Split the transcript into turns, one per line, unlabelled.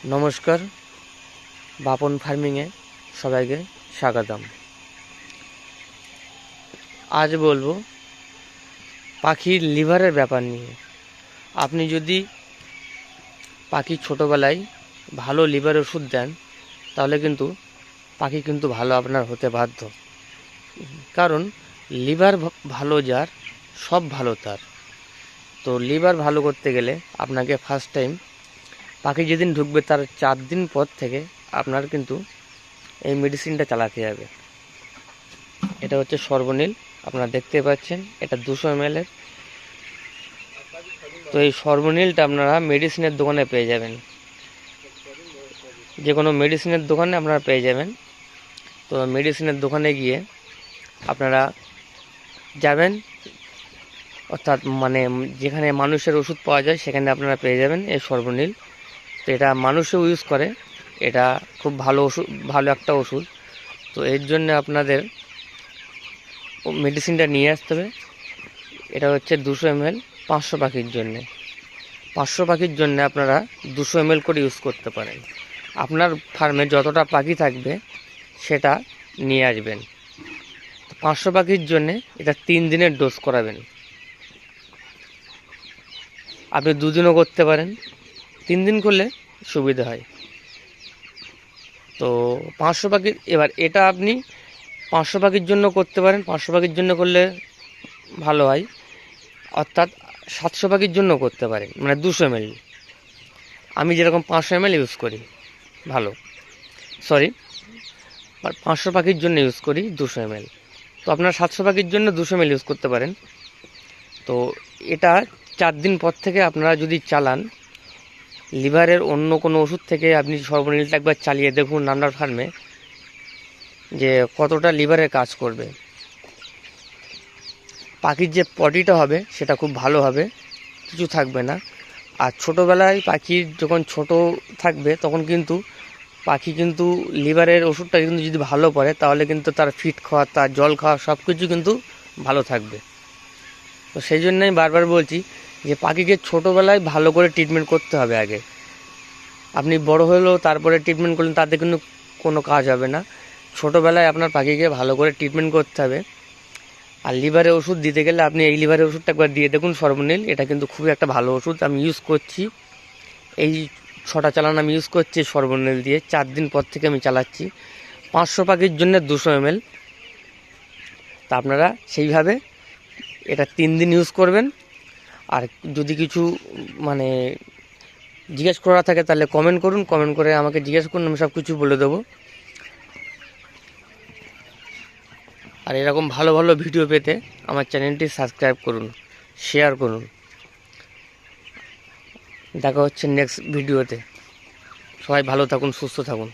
নমস্কার, বাপন ফার্মিংয়ে সবাইকে স্বাগতম। আজ বলবো পাখির লিভারের ব্যাপার নিয়ে। আপনি যদি পাখি ছোটোবেলায় ভালো লিভার ওষুধ দেন তাহলে কিন্তু পাখি কিন্তু ভালো আপনার হতে বাধ্য। কারণ লিভার ভালো যার সব ভালো তার। তো লিভার ভালো করতে গেলে আপনাকে ফার্স্ট টাইম পাখি যেদিন ঢুকবে তার 4 দিন পর থেকে আপনার কিন্তু এই মেডিসিনটা চালাতে হবে। এটা হচ্ছে সর্বনীল, আপনারা দেখতে পাচ্ছেন, এটা 200 ml এর। তো এই সর্বনীলটা আপনারা মেডিসিনের দোকানে পেয়ে যাবেন, যে কোনো মেডিসিনের দোকানে আপনারা পেয়ে যাবেন। তো মেডিসিনের দোকানে গিয়ে আপনারা যাবেন, অর্থাৎ মানে যেখানে মানুষের ওষুধ পাওয়া যায় সেখানে আপনারা পেয়ে যাবেন এই সর্বনীল। তো এটা মানুষও ইউজ করে, এটা খুব ভালো ওষুধ, ভালো একটা ওষুধ। তো এর জন্য আপনাদের মেডিসিনটা নিয়ে আসতে হবে। এটা হচ্ছে 200 ml 500 পাখির জন্যে। 500 পাখির জন্য আপনারা 200 ml করে ইউজ করতে পারেন। আপনার ফার্মে যতটা পাখি থাকবে সেটা নিয়ে আসবেন। 500 পাখির জন্যে এটা 3 দিনের ডোজ করাবেন। আপনি 2 দিনও করতে পারেন, 3 দিন করলে সুবিধা হয়। তো 500 পাখির, এবার এটা আপনি 500 পাখির জন্য করতে পারেন। 500 পাখির জন্য করলে ভালো হয়, অর্থাৎ 700 পাখির জন্য করতে পারেন, মানে 200 ml। আমি যেরকম 500 ml ইউজ করি, ভালো, সরি, 500 পাখির জন্য ইউজ করি 200 ml। তো আপনার 700 পাখির জন্য 200 ml ইউজ করতে পারেন। তো এটা 4 দিন পর থেকে আপনারা যদি চালান, লিভারের অন্য কোনো ওষুধ থেকে আপনি সর্বনীলটা একবার চালিয়ে দেখুন আপনার ফার্মে যে কতটা লিভারে কাজ করবে। পাখির যে পটিটা হবে সেটা খুব ভালো হবে, কিছু থাকবে না। আর ছোটোবেলায় পাখির যখন ছোট থাকবে তখন কিন্তু পাখি কিন্তু লিভারের ওষুধটা কিন্তু যদি ভালো পড়ে তাহলে কিন্তু তার ফিড খাওয়া, তার জল খাওয়া সব কিছু কিন্তু ভালো থাকবে। তো সেই জন্য আমি বারবার বলছি যে পাখিকে ছোটোবেলায় ভালো করে ট্রিটমেন্ট করতে হবে আগে। আপনি বড় হলেও তারপরে ট্রিটমেন্ট করলেন তাতে কিন্তু কোনো কাজ হবে না। ছোটোবেলায় আপনার পাখিকে ভালো করে ট্রিটমেন্ট করতে হবে। আর লিভারের ওষুধ দিতে গেলে আপনি এই লিভারের ওষুধটা একবার দিয়ে দেখুন সর্বনীল, এটা কিন্তু খুবই একটা ভালো ওষুধ। আমি ইউজ করছি, এই 6টা চালান আমি ইউজ করছি সর্বনীল দিয়ে। 4 দিন পর থেকে আমি চালাচ্ছি। 500 পাখির জন্য 200 ml। তা আপনারা সেইভাবে এটা 3 দিন ইউজ করবেন। আর যদি কিছু মানে জিজ্ঞেস করা থাকে তাহলে কমেন্ট করুন, কমেন্ট করে আমাকে জিজ্ঞেস করুন, আমি সব কিছু বলে দেবো। আর এরকম ভালো ভালো ভিডিও পেতে আমার চ্যানেলটি সাবস্ক্রাইব করুন, শেয়ার করুন। দেখা হচ্ছে নেক্সট ভিডিওতে। সবাই ভালো থাকুন, সুস্থ থাকুন।